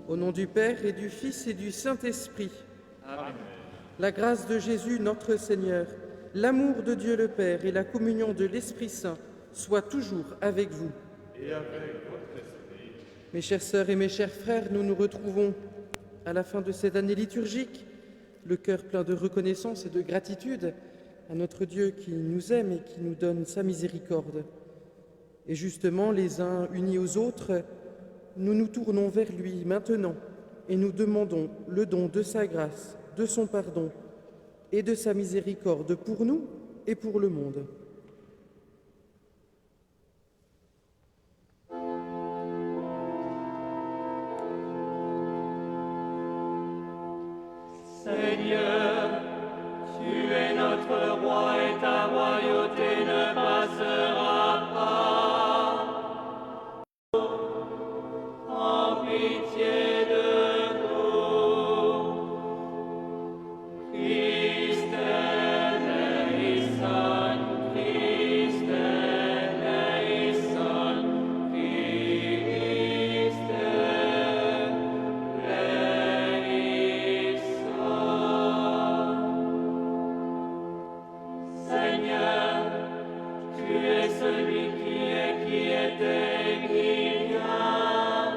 Au nom du Père et du Fils et du Saint-Esprit. Amen. La grâce de Jésus notre Seigneur, l'amour de Dieu le Père et la communion de l'Esprit Saint soient toujours avec vous. Et avec votre esprit. Mes chères sœurs et mes chers frères, nous nous retrouvons à la fin de cette année liturgique, le cœur plein de reconnaissance et de gratitude à notre Dieu qui nous aime et qui nous donne sa miséricorde. Et justement, les uns unis aux autres, nous nous tournons vers lui maintenant et nous demandons le don de sa grâce, de son pardon et de sa miséricorde pour nous et pour le monde. Seigneur, tu es notre roi et ta royauté ne passera pas. En pitié de nous. Christ eleison, Christ eleison, Christ eleison. Seigneur, tu es celui qui était et qui vient.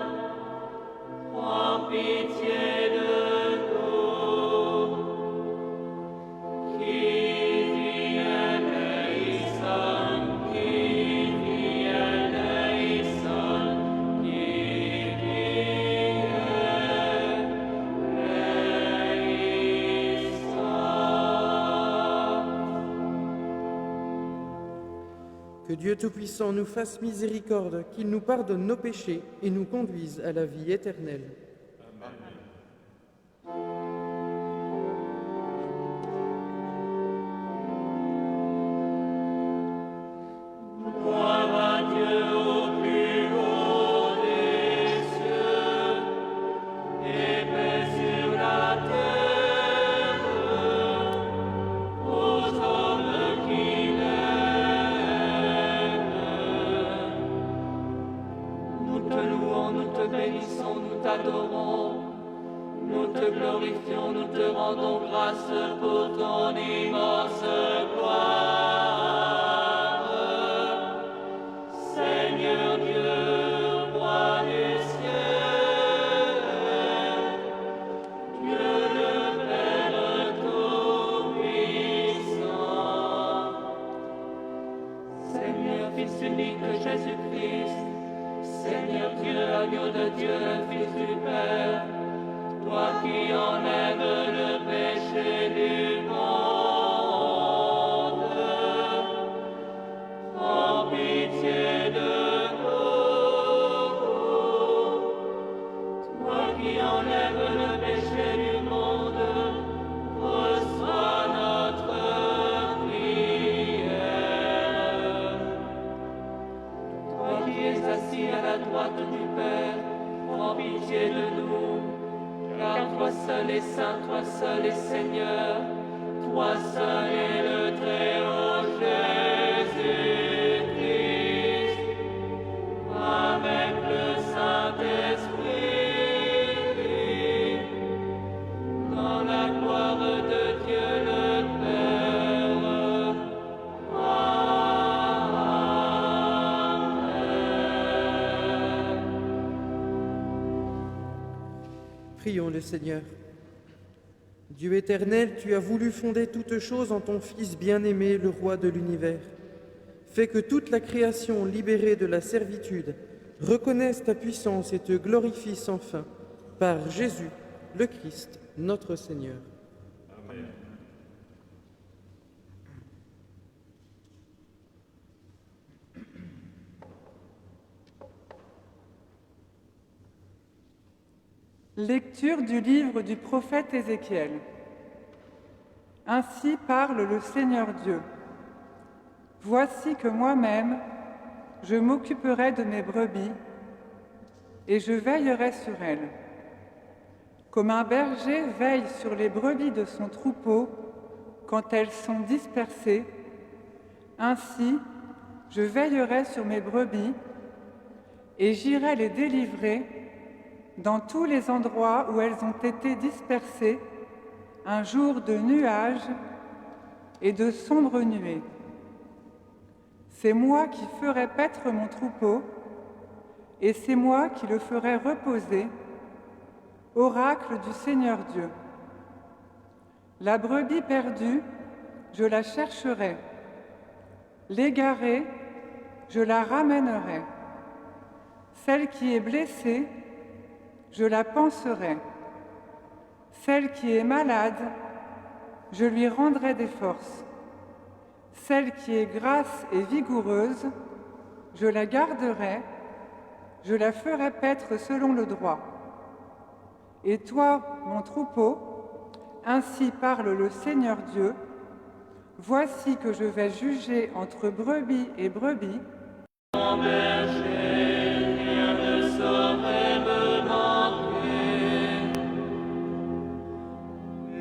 En pitié de nous. Kyrie eleison, Kyrie eleison, Kyrie eleison. Que Dieu Tout-Puissant nous fasse miséricorde, qu'il nous pardonne nos péchés et nous conduise à la vie éternelle. Gloire à Dieu au plus haut des cieux et paix sur la terre aux hommes qui l'aiment. Nous te louons, nous te bénissons, nous t'adorons, nous te glorifions, nous te rendons grâce pour ton immense gloire. Seigneur Dieu, roi du ciel, Dieu le Père Tout-Puissant. Seigneur Fils unique Jésus-Christ, Seigneur Dieu, agneau de Dieu, Fils du Père, toi qui enlèves le péché du monde, en pitié de nous. Toi qui enlèves le péché du monde, reçois notre prière. Toi qui es assis à la droite du Père, prends pitié de nous, car toi seul est saint, toi seul est Seigneur, toi seul est le Très-Haut Jésus-Christ, avec le Saint-Esprit, dans la gloire Prions le Seigneur. Dieu éternel, tu as voulu fonder toutes choses en ton Fils bien-aimé, le Roi de l'univers. Fais que toute la création, libérée de la servitude, reconnaisse ta puissance et te glorifie sans fin, par Jésus, le Christ, notre Seigneur. Amen. Lecture du livre du prophète Ézéchiel. Ainsi parle le Seigneur Dieu. Voici que moi-même, je m'occuperai de mes brebis et je veillerai sur elles. Comme un berger veille sur les brebis de son troupeau quand elles sont dispersées, ainsi je veillerai sur mes brebis et j'irai les délivrer dans tous les endroits où elles ont été dispersées, un jour de nuages et de sombres nuées. C'est moi qui ferai paître mon troupeau, et c'est moi qui le ferai reposer, oracle du Seigneur Dieu. La brebis perdue, je la chercherai. L'égarée, je la ramènerai. Celle qui est blessée, je la panserai. Celle qui est malade, je lui rendrai des forces. Celle qui est grasse et vigoureuse, je la garderai, je la ferai paître selon le droit. Et toi, mon troupeau, ainsi parle le Seigneur Dieu, voici que je vais juger entre brebis et brebis. Mon berger, rien ne saurait me manquer.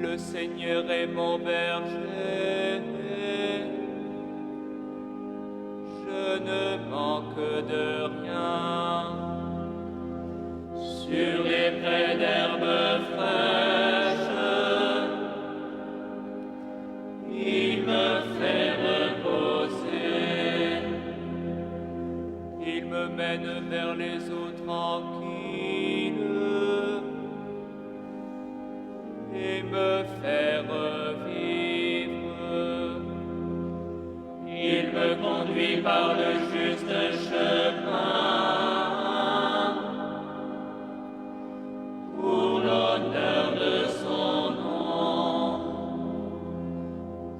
Le Seigneur est mon berger, je ne manque de rien. Sur les prés d'herbes fraîches, il me fait reposer. Il me mène vers les eaux tranquilles et me fait revivre. Il me conduit par le juste chemin pour l'honneur de son nom.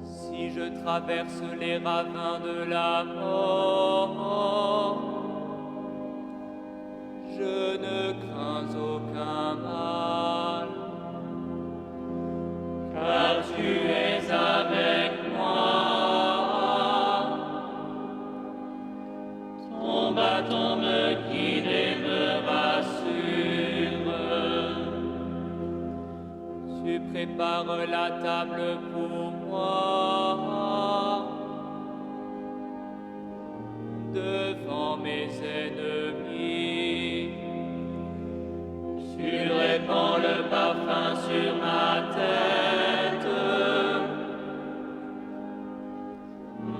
Si je traverse les ravins de la mort, je ne crains aucun mal, car tu es avec moi. Ton bâton me guide et me rassure. Tu prépares la table pour moi devant mes ennemis. Tu répands le parfum sur ma tête.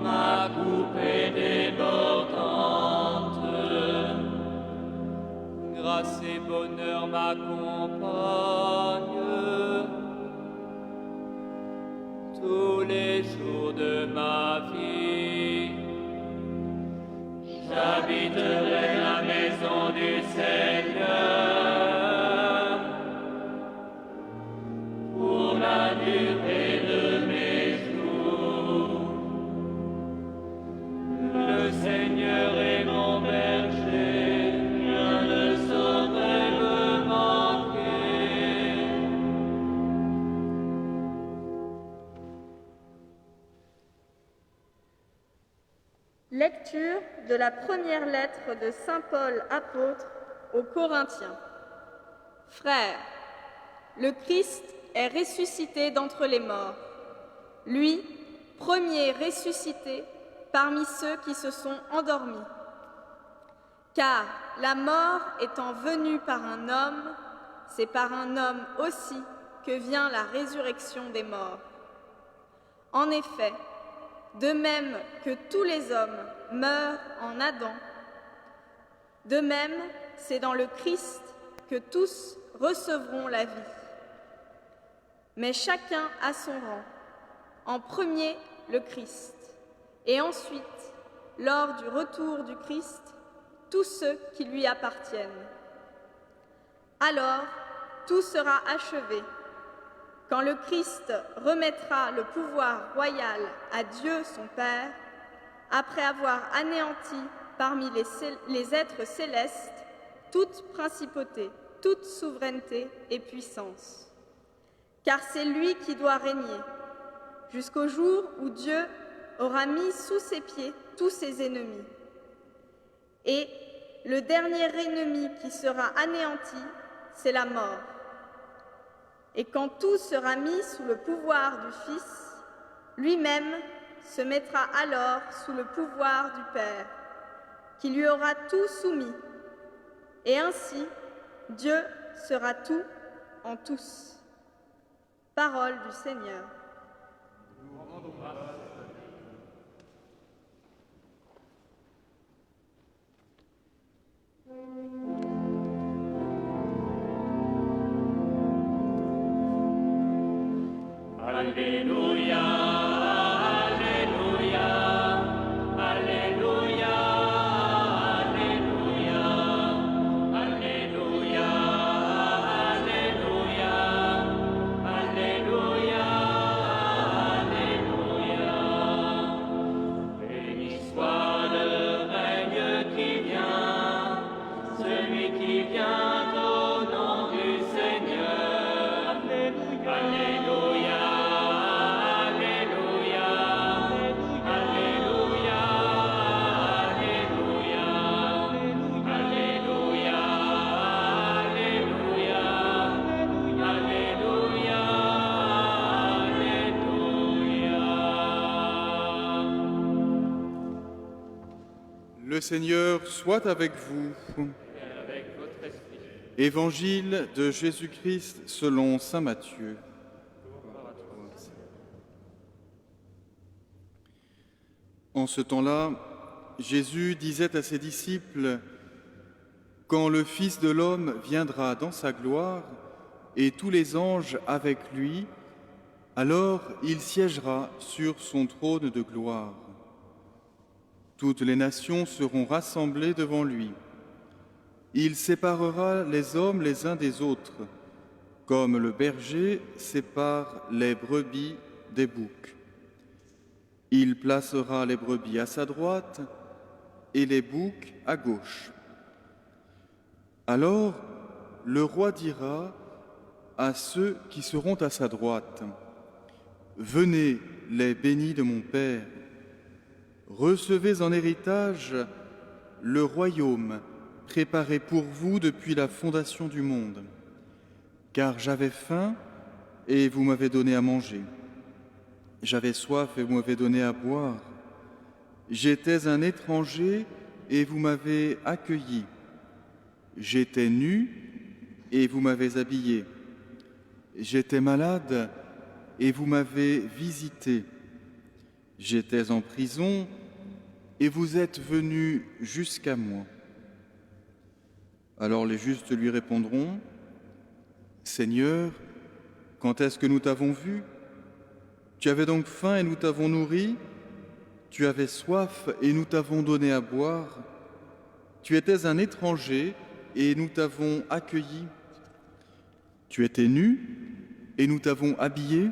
Ma coupe est débordante. Grâce et bonheur m'accompagnent tous les jours de ma vie. J'habiterai la maison du Seigneur pour la durée de mes jours. Le Seigneur est mon berger, rien ne saurait me manquer. Lecture de la première lettre de Saint Paul apôtre aux Corinthiens. Frères, le Christ est ressuscité d'entre les morts, lui, premier ressuscité parmi ceux qui se sont endormis. Car la mort étant venue par un homme, c'est par un homme aussi que vient la résurrection des morts. En effet, de même que tous les hommes meurent en Adam, de même c'est dans le Christ que tous recevront la vie. Mais chacun à son rang. En premier, le Christ, et ensuite, lors du retour du Christ, tous ceux qui lui appartiennent. Alors, tout sera achevé, quand le Christ remettra le pouvoir royal à Dieu son Père, après avoir anéanti parmi les êtres célestes toute principauté, toute souveraineté et puissance. Car c'est lui qui doit régner, jusqu'au jour où Dieu aura mis sous ses pieds tous ses ennemis. Et le dernier ennemi qui sera anéanti, c'est la mort. Et quand tout sera mis sous le pouvoir du Fils, lui-même se mettra alors sous le pouvoir du Père, qui lui aura tout soumis. Et ainsi, Dieu sera tout en tous. Parole du Seigneur. Alléluia, Alléluia, Alléluia, Alléluia, Alléluia, Alléluia, Alléluia, Alléluia. Béni soit le règne qui vient, celui qui vient au nom du Seigneur. Alléluia, Alléluia. Le Seigneur soit avec vous. Et avec votre esprit. Évangile de Jésus-Christ selon saint Matthieu. En ce temps-là, Jésus disait à ses disciples : « Quand le Fils de l'homme viendra dans sa gloire, et tous les anges avec lui, alors il siégera sur son trône de gloire. Toutes les nations seront rassemblées devant lui. Il séparera les hommes les uns des autres, comme le berger sépare les brebis des boucs. Il placera les brebis à sa droite et les boucs à gauche. Alors le roi dira à ceux qui seront à sa droite : « Venez, les bénis de mon Père, recevez en héritage le royaume préparé pour vous depuis la fondation du monde. Car j'avais faim et vous m'avez donné à manger. J'avais soif et vous m'avez donné à boire. J'étais un étranger et vous m'avez accueilli. J'étais nu et vous m'avez habillé. J'étais malade et vous m'avez visité. J'étais en prison et vous êtes venus jusqu'à moi. » Alors les justes lui répondront : « Seigneur, quand est-ce que nous t'avons vu ? Tu avais donc faim et nous t'avons nourri ? Tu avais soif et nous t'avons donné à boire ? Tu étais un étranger et nous t'avons accueilli ? Tu étais nu et nous t'avons habillé ?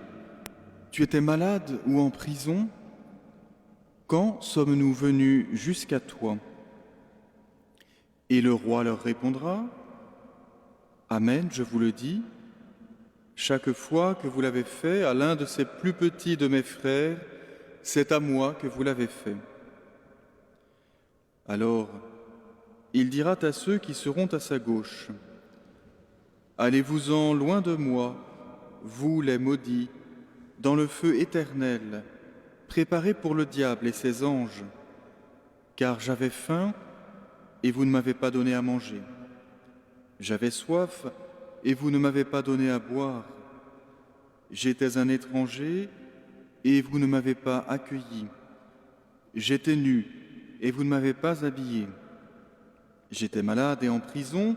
Tu étais malade ou en prison ? Quand sommes-nous venus jusqu'à toi ? » Et le roi leur répondra : « Amen, je vous le dis, chaque fois que vous l'avez fait à l'un de ces plus petits de mes frères, c'est à moi que vous l'avez fait. » Alors, il dira à ceux qui seront à sa gauche : « Allez-vous-en loin de moi, vous les maudits, dans le feu éternel, préparé pour le diable et ses anges, car j'avais faim et vous ne m'avez pas donné à manger. J'avais soif et vous ne m'avez pas donné à boire. J'étais un étranger et vous ne m'avez pas accueilli. J'étais nu et vous ne m'avez pas habillé. J'étais malade et en prison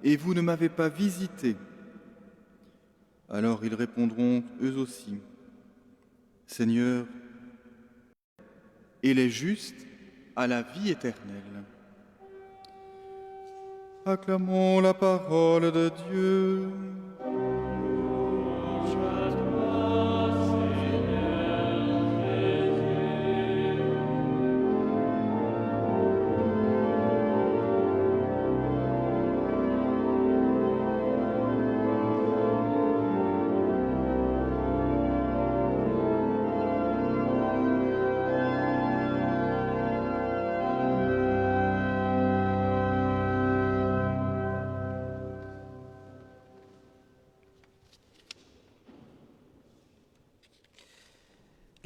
et vous ne m'avez pas visité. Alors ils répondront eux aussi, Seigneur, et les justes à la vie éternelle. Acclamons la parole de Dieu.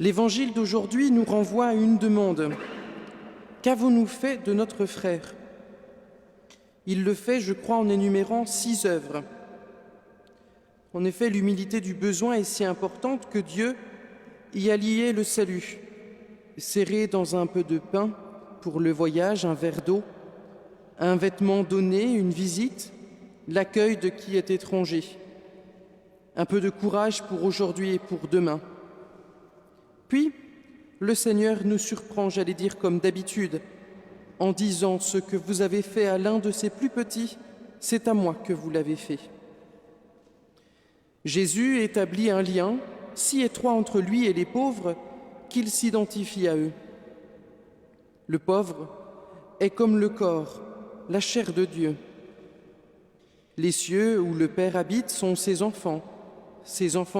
L'évangile d'aujourd'hui nous renvoie à une demande. Qu'avons-nous fait de notre frère? Il le fait, je crois, en énumérant 6 œuvres. En effet, l'humilité du besoin est si importante que Dieu y a lié le salut, serré dans un peu de pain pour le voyage, un verre d'eau, un vêtement donné, une visite, l'accueil de qui est étranger, un peu de courage pour aujourd'hui et pour demain. Puis, le Seigneur nous surprend, j'allais dire comme d'habitude, en disant « Ce que vous avez fait à l'un de ces plus petits, c'est à moi que vous l'avez fait. » Jésus établit un lien si étroit entre lui et les pauvres qu'il s'identifie à eux. Le pauvre est comme le corps, la chair de Dieu. Les cieux où le Père habite sont ses enfants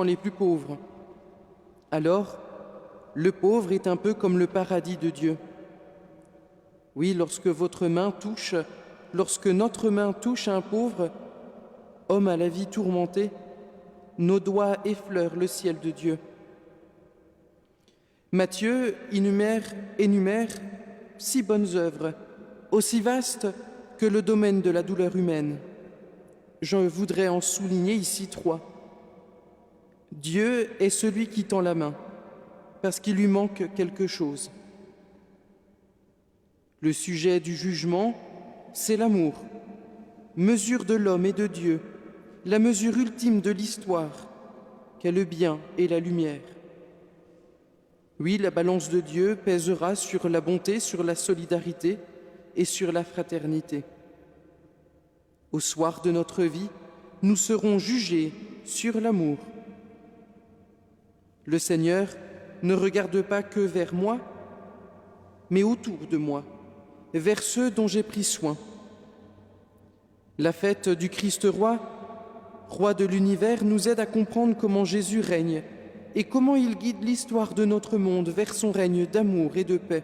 les plus pauvres. Alors, le pauvre est un peu comme le paradis de Dieu. Oui, lorsque notre main touche un pauvre, homme à la vie tourmentée, nos doigts effleurent le ciel de Dieu. Matthieu énumère 6 bonnes œuvres, aussi vastes que le domaine de la douleur humaine. Je voudrais en souligner ici 3. Dieu est celui qui tend la main, parce qu'il lui manque quelque chose. Le sujet du jugement, c'est l'amour, mesure de l'homme et de Dieu, la mesure ultime de l'histoire, qu'est le bien et la lumière. Oui, la balance de Dieu pèsera sur la bonté, sur la solidarité et sur la fraternité. Au soir de notre vie, nous serons jugés sur l'amour. Le Seigneur ne regarde pas que vers moi, mais autour de moi, vers ceux dont j'ai pris soin. La fête du Christ roi, roi de l'univers, nous aide à comprendre comment Jésus règne et comment il guide l'histoire de notre monde vers son règne d'amour et de paix.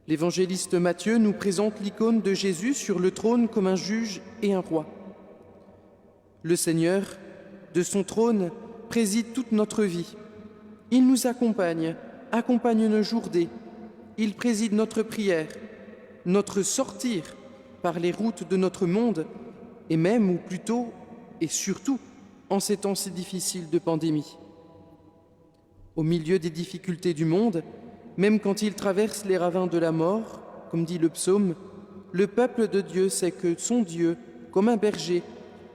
L'évangéliste Matthieu nous présente l'icône de Jésus sur le trône comme un juge et un roi. Le Seigneur, de son trône, préside toute notre vie. Il nous accompagne nos jourdées. Il préside notre prière, notre sortir par les routes de notre monde, et même, ou plutôt, et surtout, en ces temps si difficiles de pandémie. Au milieu des difficultés du monde, même quand il traverse les ravins de la mort, comme dit le psaume, le peuple de Dieu sait que son Dieu, comme un berger,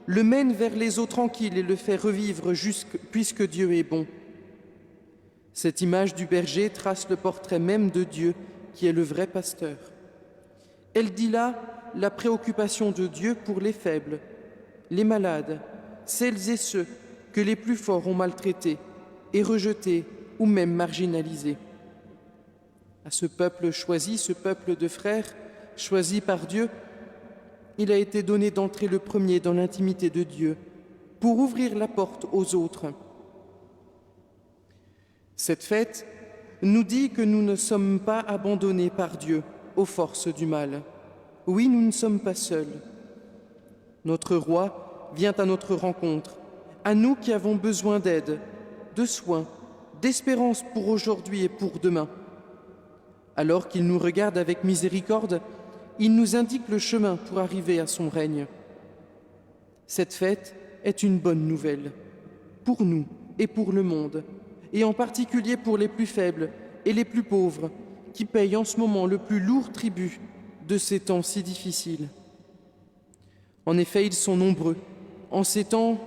le mène vers les eaux tranquilles et le fait revivre puisque Dieu est bon. Cette image du berger trace le portrait même de Dieu, qui est le vrai pasteur. Elle dit là la préoccupation de Dieu pour les faibles, les malades, celles et ceux que les plus forts ont maltraités et rejetés ou même marginalisés. À ce peuple choisi, ce peuple de frères, choisi par Dieu, il a été donné d'entrer le premier dans l'intimité de Dieu pour ouvrir la porte aux autres. Cette fête nous dit que nous ne sommes pas abandonnés par Dieu aux forces du mal. Oui, nous ne sommes pas seuls. Notre roi vient à notre rencontre, à nous qui avons besoin d'aide, de soins, d'espérance pour aujourd'hui et pour demain. Alors qu'il nous regarde avec miséricorde, il nous indique le chemin pour arriver à son règne. Cette fête est une bonne nouvelle, pour nous et pour le monde, et en particulier pour les plus faibles et les plus pauvres, qui payent en ce moment le plus lourd tribut de ces temps si difficiles. En effet, ils sont nombreux. En ces temps,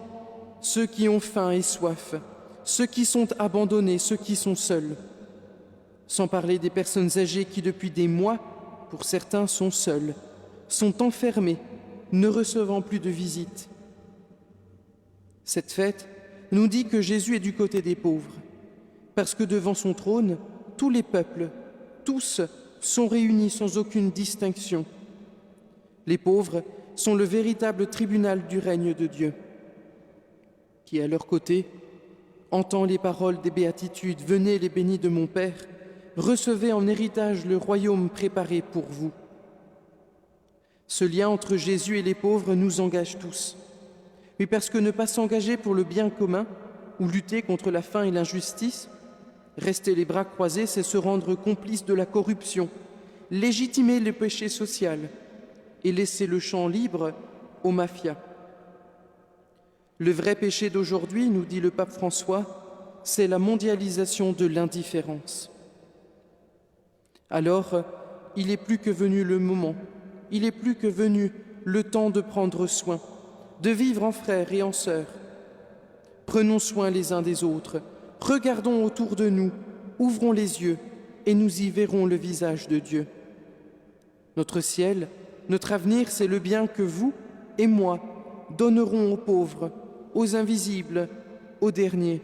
ceux qui ont faim et soif, ceux qui sont abandonnés, ceux qui sont seuls. Sans parler des personnes âgées qui, depuis des mois, pour certains, sont seules, sont enfermées, ne recevant plus de visites. Cette fête nous dit que Jésus est du côté des pauvres, parce que devant son trône, tous les peuples, tous sont réunis sans aucune distinction. Les pauvres sont le véritable tribunal du règne de Dieu, qui, à leur côté, entend les paroles des béatitudes « Venez les bénis de mon Père, recevez en héritage le royaume préparé pour vous ». Ce lien entre Jésus et les pauvres nous engage tous. Oui, parce que ne pas s'engager pour le bien commun ou lutter contre la faim et l'injustice, rester les bras croisés, c'est se rendre complice de la corruption, légitimer le péché social et laisser le champ libre aux mafias. Le vrai péché d'aujourd'hui, nous dit le pape François, c'est la mondialisation de l'indifférence. Alors, il est plus que venu le moment, il est plus que venu le temps de prendre soin, de vivre en frères et en sœurs. Prenons soin les uns des autres, regardons autour de nous, ouvrons les yeux et nous y verrons le visage de Dieu. Notre ciel, notre avenir, c'est le bien que vous et moi donnerons aux pauvres, aux invisibles, aux derniers.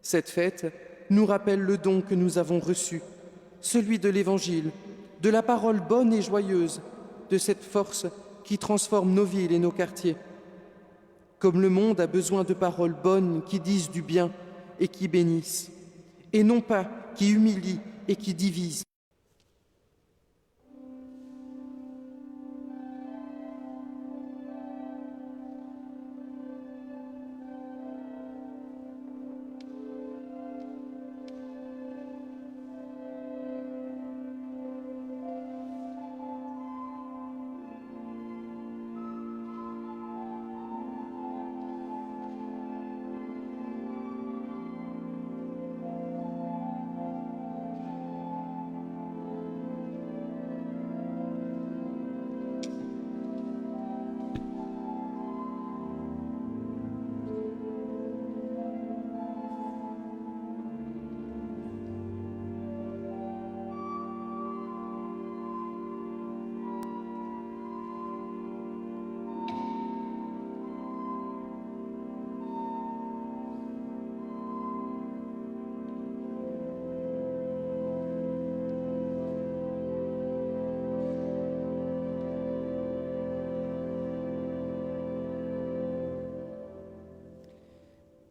Cette fête nous rappelle le don que nous avons reçu, celui de l'Évangile, de la parole bonne et joyeuse, de cette force qui transforme nos villes et nos quartiers. Comme le monde a besoin de paroles bonnes qui disent du bien et qui bénissent, et non pas qui humilient et qui divisent.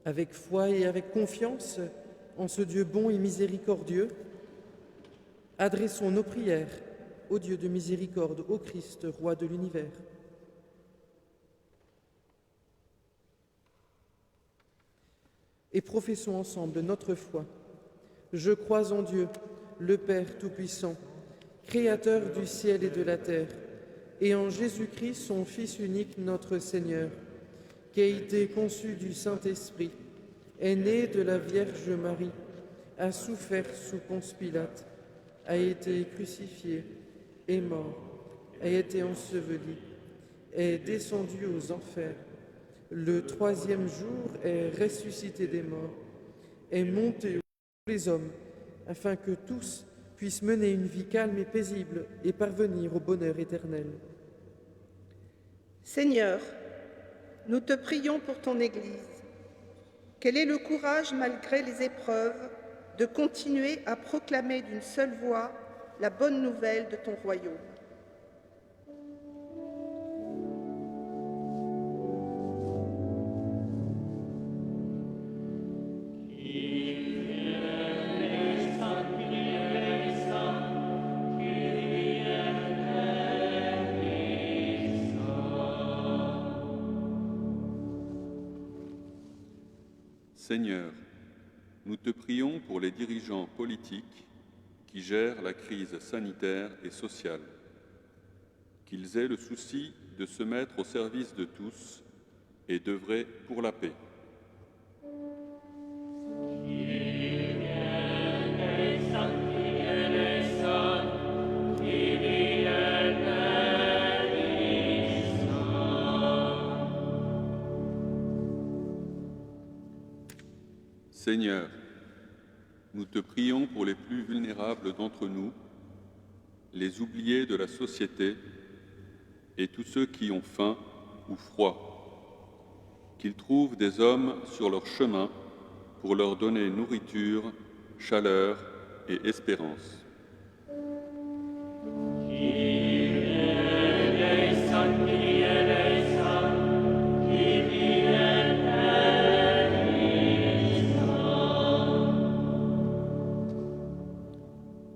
Avec foi et avec confiance en ce Dieu bon et miséricordieux, adressons nos prières au Dieu de miséricorde, au Christ, roi de l'univers. Et professons ensemble notre foi. Je crois en Dieu, le Père Tout-Puissant, Créateur du ciel et de la terre, et en Jésus-Christ, son Fils unique, notre Seigneur, qui a été conçu du Saint-Esprit, est né de la Vierge Marie, a souffert sous Ponce Pilate, a été crucifié, est mort, a été enseveli, est descendu aux enfers. Le troisième jour est ressuscité des morts, est monté aux les hommes, afin que tous puissent mener une vie calme et paisible et parvenir au bonheur éternel. Seigneur, nous te prions pour ton Église, qu'elle ait le courage, malgré les épreuves, de continuer à proclamer d'une seule voix la bonne nouvelle de ton royaume. Seigneur, nous te prions pour les dirigeants politiques qui gèrent la crise sanitaire et sociale, qu'ils aient le souci de se mettre au service de tous et d'œuvrer pour la paix. Seigneur, nous te prions pour les plus vulnérables d'entre nous, les oubliés de la société et tous ceux qui ont faim ou froid, qu'ils trouvent des hommes sur leur chemin pour leur donner nourriture, chaleur et espérance.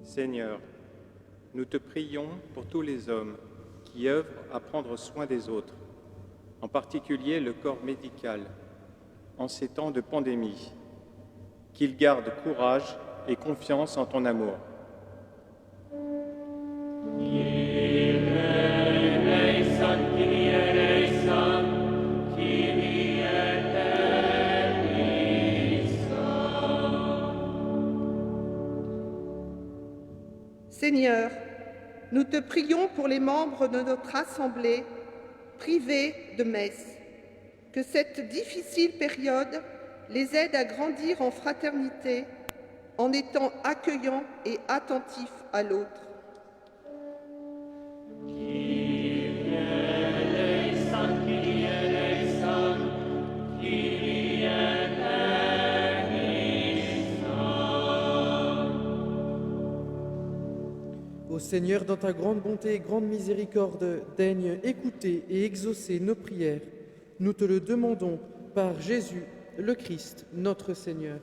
Seigneur, nous te prions pour tous les hommes qui œuvrent à prendre soin des autres, en particulier le corps médical, en ces temps de pandémie, qu'ils gardent courage et confiance en ton amour. Seigneur, nous te prions pour les membres de notre Assemblée privée de messe, que cette difficile période les aide à grandir en fraternité, en étant accueillants et attentifs à l'autre. Ô Seigneur, dans ta grande bonté et grande miséricorde, daigne écouter et exaucer nos prières. Nous te le demandons par Jésus, le Christ, notre Seigneur.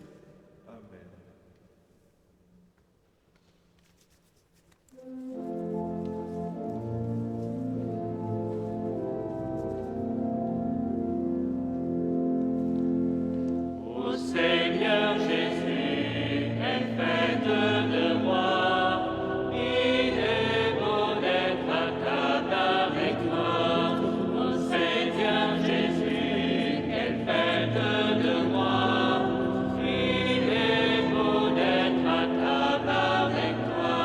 Ô Seigneur Jésus, quelle fête de roi, il est beau d'être à table avec toi. Ô Seigneur Jésus, quelle fête de roi, il est beau d'être à table avec toi.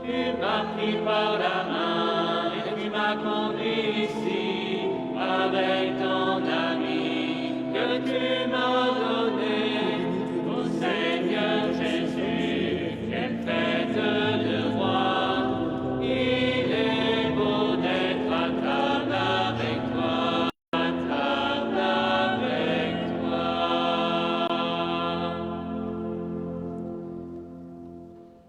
Tu m'as pris par la main et tu m'as conduit ici avec ton ami que tu m'as donné. Ô Seigneur Jésus, quelle fête de roi, il est beau d'être à table avec toi, à table avec toi.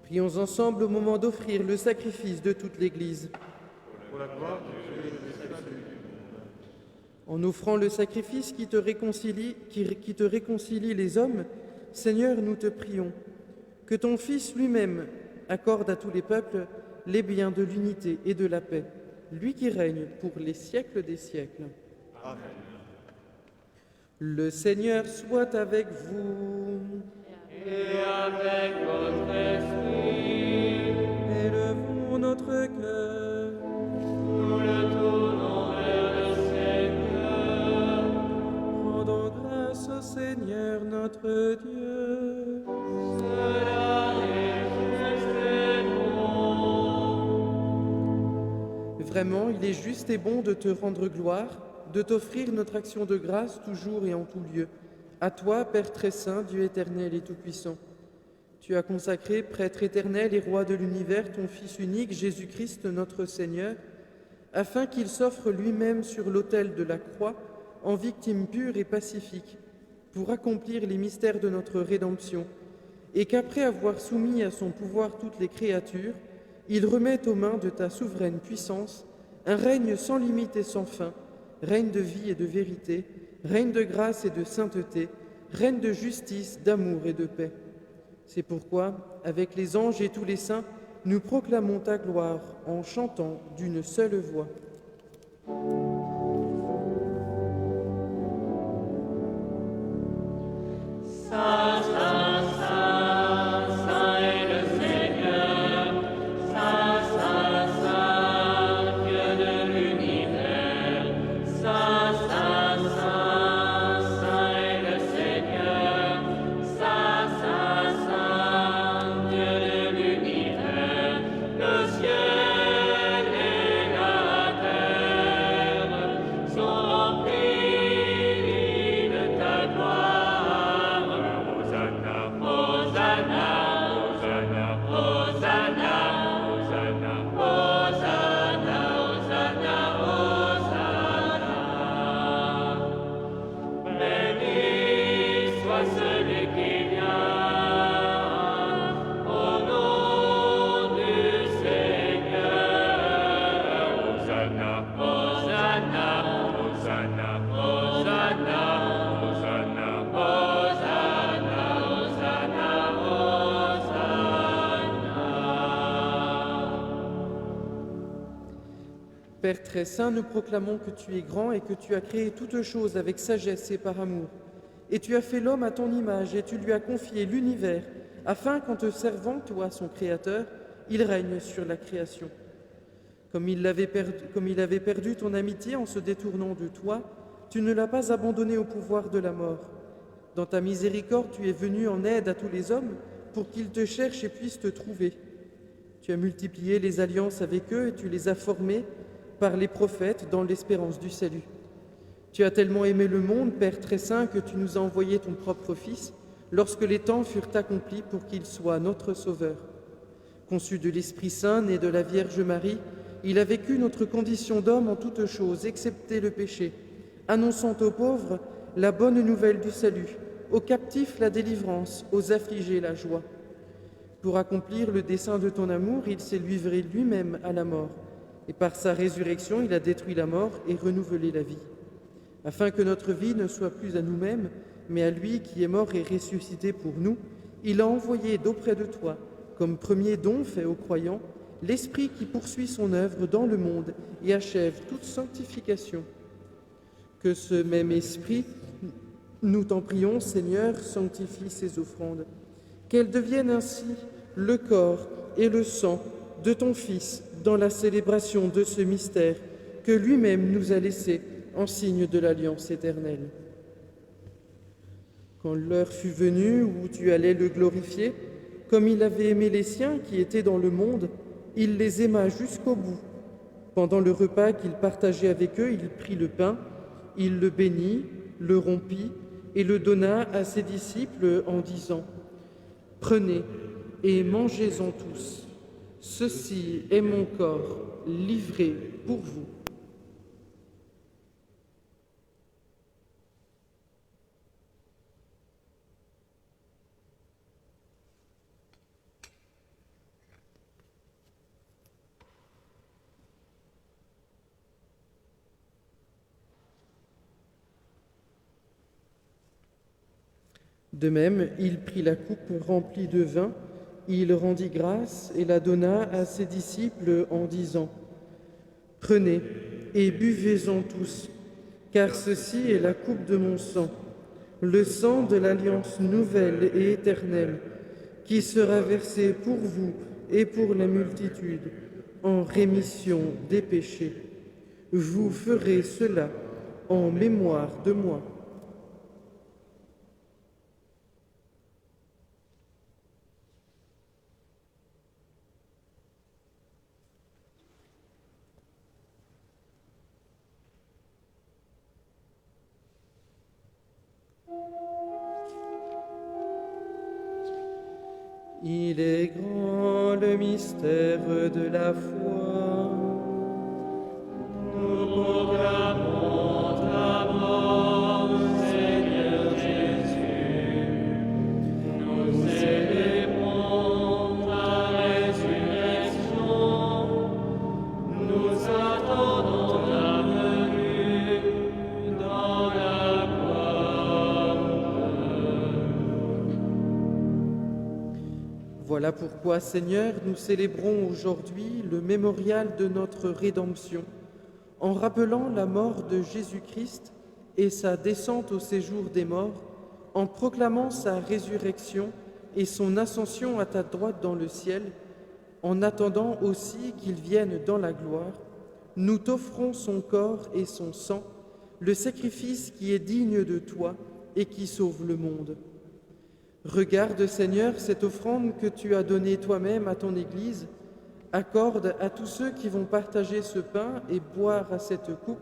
Prions ensemble au moment d'offrir le sacrifice de toute l'Église. En offrant le sacrifice qui te réconcilie les hommes, Seigneur, nous te prions que ton Fils lui-même accorde à tous les peuples les biens de l'unité et de la paix, lui qui règne pour les siècles des siècles. Amen. Le Seigneur soit avec vous. Et avec votre esprit, Élevons notre cœur. nous le tournons vers le Seigneur. Rendons grâce au Seigneur notre Dieu. Cela est juste et bon. Vraiment, il est juste et bon de te rendre gloire, de t'offrir notre action de grâce toujours et en tout lieu. À toi, Père très saint, Dieu éternel et tout-puissant. Tu as consacré, prêtre éternel et roi de l'univers, ton Fils unique, Jésus-Christ, notre Seigneur, afin qu'il s'offre lui-même sur l'autel de la croix en victime pure et pacifique, pour accomplir les mystères de notre rédemption, et qu'après avoir soumis à son pouvoir toutes les créatures, il remette aux mains de ta souveraine puissance un règne sans limite et sans fin, règne de vie et de vérité, règne de grâce et de sainteté, règne de justice, d'amour et de paix. C'est pourquoi, avec les anges et tous les saints, nous proclamons ta gloire en chantant d'une seule voix. Saint, Saint, Saint, Saint est le Seigneur. Saint, Saint, Saint, Dieu de l'univers. Saint, Saint, Saint, Saint est le Seigneur. Saint, Saint, Saint, Dieu de l'univers. Le ciel et la terre sont remplis de ta gloire. Père très saint, nous proclamons que tu es grand et que tu as créé toutes choses avec sagesse et par amour. Et tu as fait l'homme à ton image et tu lui as confié l'univers, afin qu'en te servant, toi, son Créateur, il règne sur la création. Comme il avait perdu ton amitié en se détournant de toi, tu ne l'as pas abandonné au pouvoir de la mort. Dans ta miséricorde, tu es venu en aide à tous les hommes pour qu'ils te cherchent et puissent te trouver. Tu as multiplié les alliances avec eux et tu les as formés par les prophètes dans l'espérance du salut. Tu as tellement aimé le monde, Père très saint, que tu nous as envoyé ton propre Fils, lorsque les temps furent accomplis pour qu'il soit notre Sauveur. Conçu de l'Esprit Saint, né de la Vierge Marie, il a vécu notre condition d'homme en toutes choses, excepté le péché, annonçant aux pauvres la bonne nouvelle du salut, aux captifs la délivrance, aux affligés la joie. Pour accomplir le dessein de ton amour, il s'est livré lui-même à la mort, et par sa résurrection, il a détruit la mort et renouvelé la vie, afin que notre vie ne soit plus à nous-mêmes, mais à lui qui est mort et ressuscité pour nous. Il a envoyé d'auprès de toi, comme premier don fait aux croyants, l'Esprit qui poursuit son œuvre dans le monde et achève toute sanctification. Que ce même Esprit, nous t'en prions, Seigneur, sanctifie ces offrandes, qu'elles deviennent ainsi le corps et le sang de ton Fils dans la célébration de ce mystère que lui-même nous a laissé en signe de l'alliance éternelle. Quand l'heure fut venue où tu allais le glorifier, comme il avait aimé les siens qui étaient dans le monde, il les aima jusqu'au bout. Pendant le repas qu'il partageait avec eux, il prit le pain, il le bénit, le rompit et le donna à ses disciples en disant : « Prenez et mangez-en tous. Ceci est mon corps livré pour vous. » De même, il prit la coupe remplie de vin, il rendit grâce et la donna à ses disciples en disant : « Prenez et buvez-en tous, car ceci est la coupe de mon sang, le sang de l'alliance nouvelle et éternelle, qui sera versé pour vous et pour la multitude, en rémission des péchés. Vous ferez cela en mémoire de moi. » Il est grand le mystère de la foi. Nous proclamons ta mort, Seigneur Jésus. Nous célébrons ta résurrection. Nous attendons ta venue dans la gloire. Voilà pourquoi, Seigneur, nous célébrons aujourd'hui le mémorial de notre rédemption, en rappelant la mort de Jésus-Christ et sa descente au séjour des morts, en proclamant sa résurrection et son ascension à ta droite dans le ciel, en attendant aussi qu'il vienne dans la gloire. Nous t'offrons son corps et son sang, le sacrifice qui est digne de toi et qui sauve le monde. Regarde, Seigneur, cette offrande que tu as donnée toi-même à ton Église. Accorde à tous ceux qui vont partager ce pain et boire à cette coupe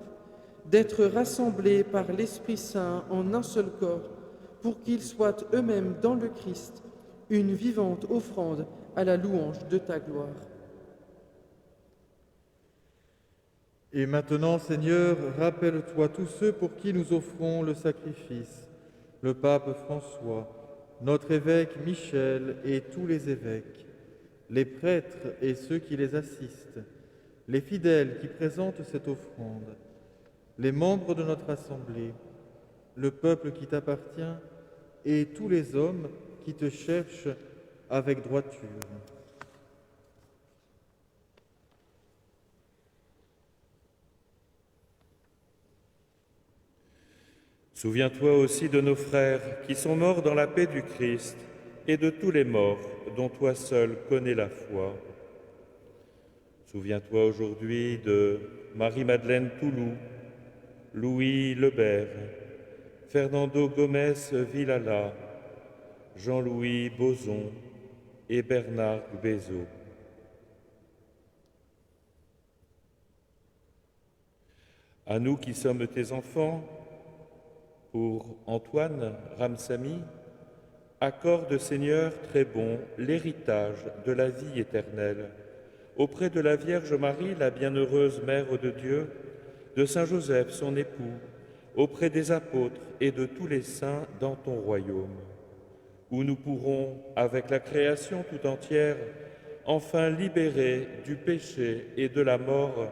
d'être rassemblés par l'Esprit Saint en un seul corps, pour qu'ils soient eux-mêmes dans le Christ, une vivante offrande à la louange de ta gloire. Et maintenant, Seigneur, rappelle-toi tous ceux pour qui nous offrons le sacrifice, le pape François, notre évêque Michel et tous les évêques, les prêtres et ceux qui les assistent, les fidèles qui présentent cette offrande, les membres de notre assemblée, le peuple qui t'appartient et tous les hommes qui te cherchent avec droiture. Souviens-toi aussi de nos frères qui sont morts dans la paix du Christ et de tous les morts dont toi seul connais la foi. Souviens-toi aujourd'hui de Marie-Madeleine Toulou, Louis Lebert, Fernando Gomez Villala, Jean-Louis Boson et Bernard Bézot. À nous qui sommes tes enfants, pour Antoine Ramsamy, accorde, Seigneur très bon, l'héritage de la vie éternelle, auprès de la Vierge Marie, la bienheureuse Mère de Dieu, de Saint Joseph, son époux, auprès des apôtres et de tous les saints dans ton royaume, où nous pourrons, avec la création tout entière, enfin libérés du péché et de la mort,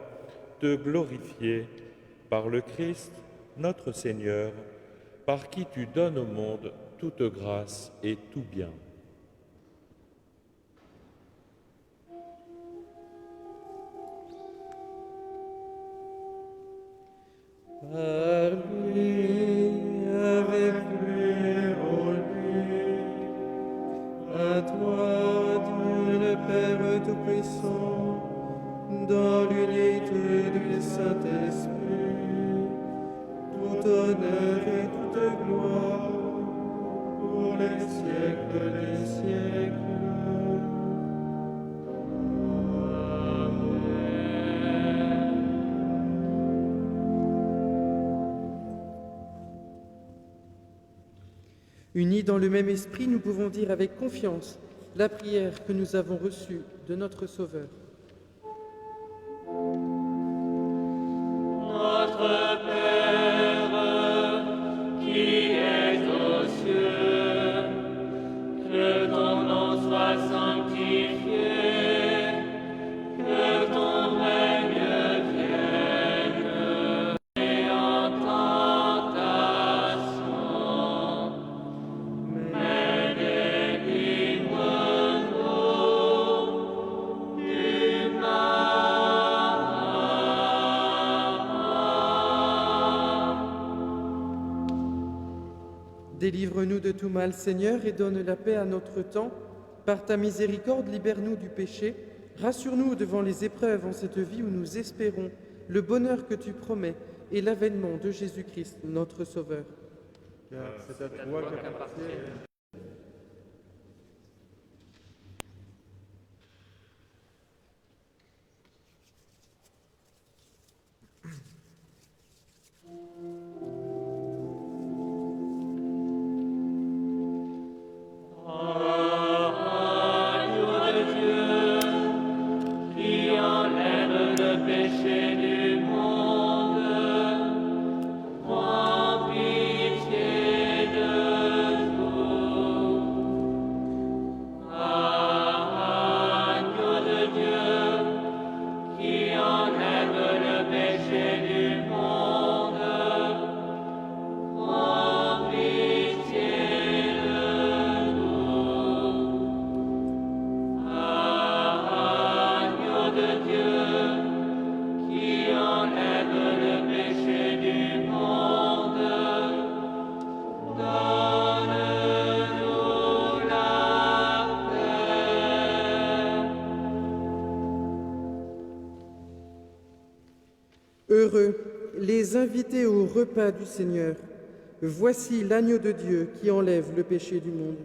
te glorifier par le Christ, notre Seigneur, par qui tu donnes au monde toute grâce et tout bien. Par lui, avec lui, en lui, à toi, Dieu le Père Tout-Puissant, dans l'unité du Saint-Esprit, tout honneur et toute gloire, pour les siècles des siècles. Unis dans le même esprit, nous pouvons dire avec confiance la prière que nous avons reçue de notre Sauveur. Notre Père, qui es aux cieux, que ton nom soit sanctifié, que ton règne vienne, et entende ta son. Mais délivre-nous du mal. Délivre-nous de tout mal, Seigneur, et donne la paix à notre temps. Par ta miséricorde, libère-nous du péché. Rassure-nous devant les épreuves en cette vie où nous espérons le bonheur que tu promets et l'avènement de Jésus-Christ, notre Sauveur. Car c'est à toi qu'appartient. Agneau de Dieu, qui enlève le péché du monde, prends pitié de nous. Agneau de Dieu, qui enlève le péché du monde, prends pitié de nous. Agneau de Dieu, qui enlève le péché du monde, donne-nous la paix. Heureux les invités au repas du Seigneur. Voici l'agneau de Dieu qui enlève le péché du monde.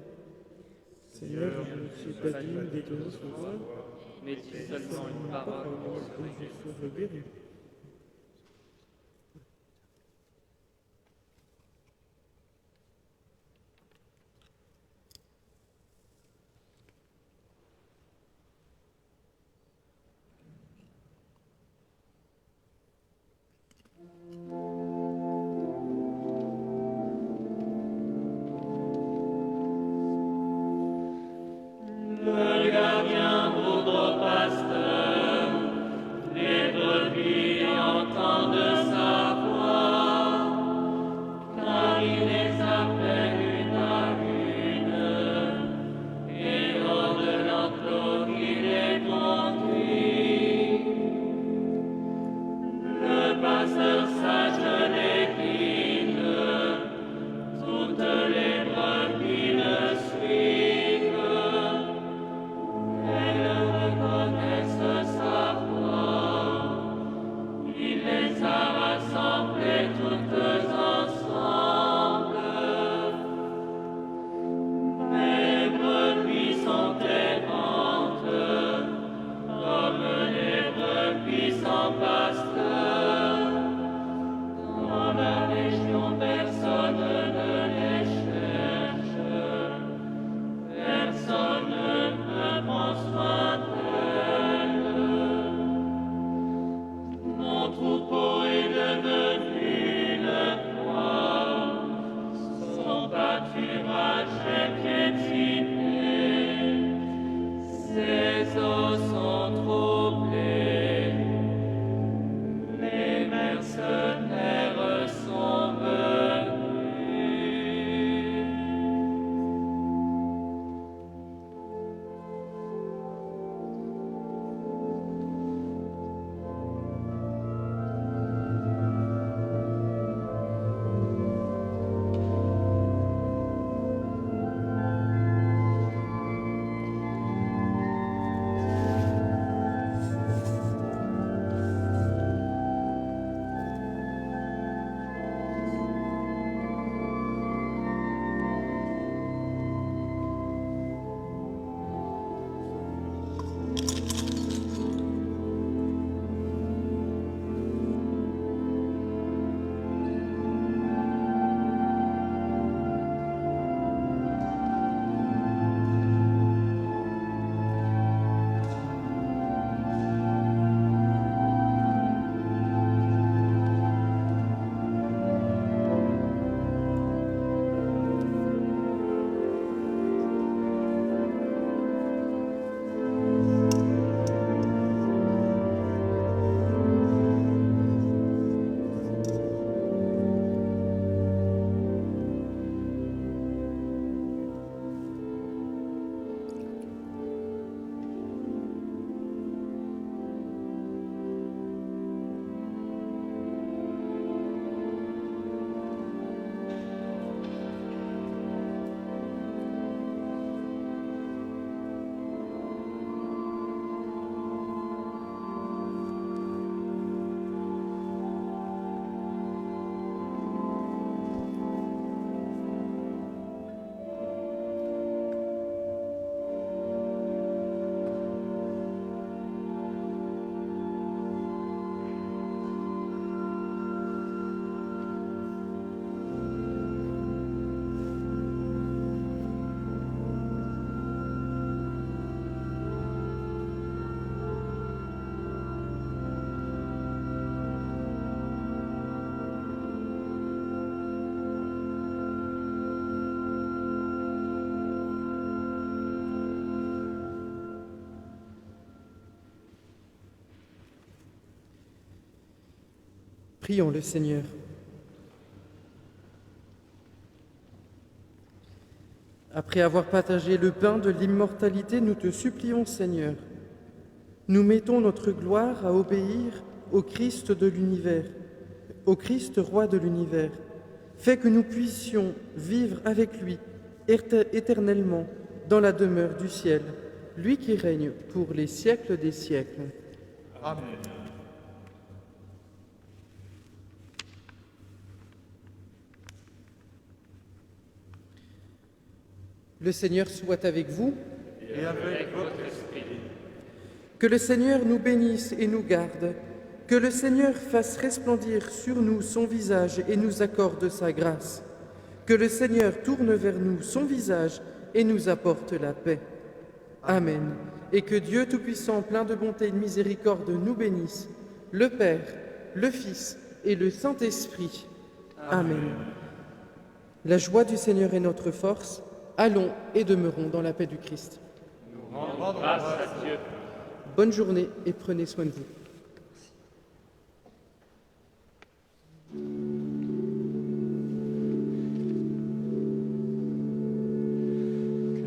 Seigneur, je ne suis pas digne de te recevoir, mais dis seulement une parole pour et je serai guéri. Le gardien, votre pasteur, les brebis Prions le Seigneur. Après avoir partagé le pain de l'immortalité, nous te supplions, Seigneur. Nous mettons notre gloire à obéir au Christ de l'univers, au Christ roi de l'univers. Fais que nous puissions vivre avec lui éternellement dans la demeure du ciel, lui qui règne pour les siècles des siècles. Amen. Le Seigneur soit avec vous. Et avec votre esprit. Que le Seigneur nous bénisse et nous garde. Que le Seigneur fasse resplendir sur nous son visage et nous accorde sa grâce. Que le Seigneur tourne vers nous son visage et nous apporte la paix. Amen. Et que Dieu Tout-Puissant, plein de bonté et de miséricorde, nous bénisse, le Père, le Fils et le Saint-Esprit. Amen. La joie du Seigneur est notre force. Allons et demeurons dans la paix du Christ. Nous rendons grâce à Dieu. Bonne journée et prenez soin de vous.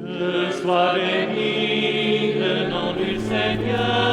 Que soit béni le nom du Seigneur.